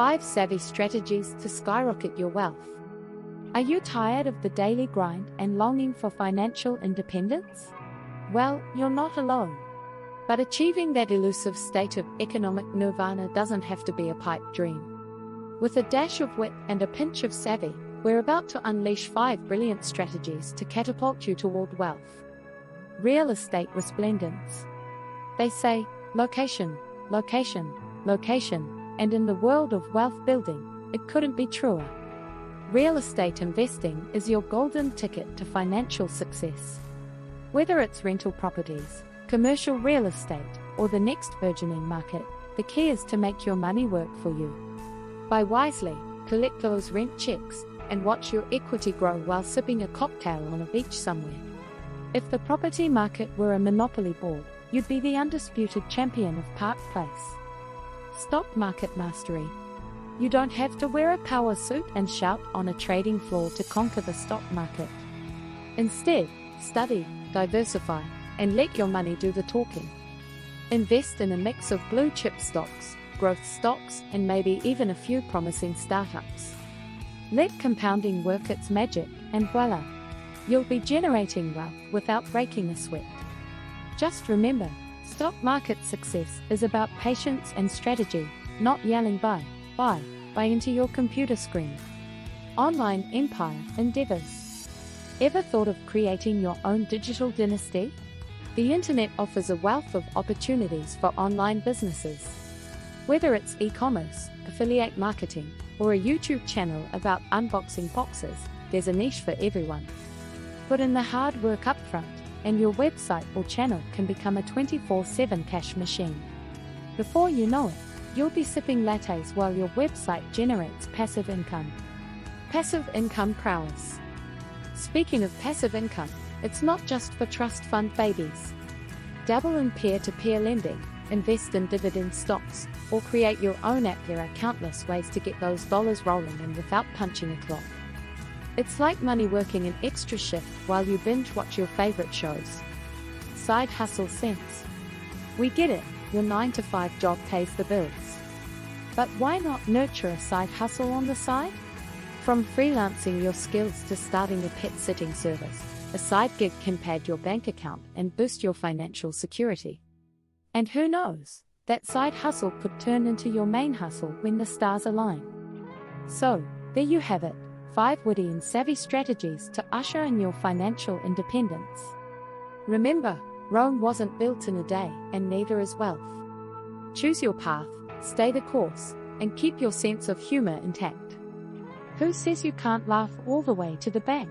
5 savvy strategies to skyrocket your wealth. Are you tired of the daily grind and longing for financial independence? Well, you're not alone. But achieving that elusive state of economic nirvana doesn't have to be a pipe dream. With a dash of wit and a pinch of savvy, we're about to unleash 5 brilliant strategies to catapult you toward wealth. Real estate resplendence. They say, location, location, location, and in the world of wealth building, it couldn't be truer. Real estate investing is your golden ticket to financial success. Whether it's rental properties, commercial real estate, or the next burgeoning market, the key is to make your money work for you. Buy wisely, collect those rent checks, and watch your equity grow while sipping a cocktail on a beach somewhere. If the property market were a monopoly board, you'd be the undisputed champion of Park Place. Stock market mastery. You don't have to wear a power suit and shout on a trading floor to conquer the stock market. Instead, study, diversify, and let your money do the talking. Invest in a mix of blue chip stocks, growth stocks, and maybe even a few promising startups. Let compounding work its magic, and voila! You'll be generating wealth without breaking a sweat. Just remember, stock market success is about patience and strategy, not yelling buy into your computer screen. Online empire endeavors. Ever thought of creating your own digital dynasty? The internet offers a wealth of opportunities for online businesses. Whether it's e-commerce, affiliate marketing, or a YouTube channel about unboxing boxes, there's a niche for everyone. Put in the hard work up front, and your website or channel can become a 24/7 cash machine. Before you know it, you'll be sipping lattes while your website generates passive income. Passive income prowess. Speaking of passive income, it's not just for trust fund babies. Dabble in peer-to-peer lending, invest in dividend stocks, or create your own app. There are countless ways to get those dollars rolling in without punching a clock. It's like money working an extra shift while you binge watch your favorite shows. Side hustle sense. We get it, your 9-to-5 job pays the bills. But why not nurture a side hustle on the side? From freelancing your skills to starting a pet sitting service, a side gig can pad your bank account and boost your financial security. And who knows, that side hustle could turn into your main hustle when the stars align. So, there you have it. 5 witty and savvy strategies to usher in your financial independence. Remember, Rome wasn't built in a day, and neither is wealth. Choose your path, stay the course, and keep your sense of humor intact. Who says you can't laugh all the way to the bank?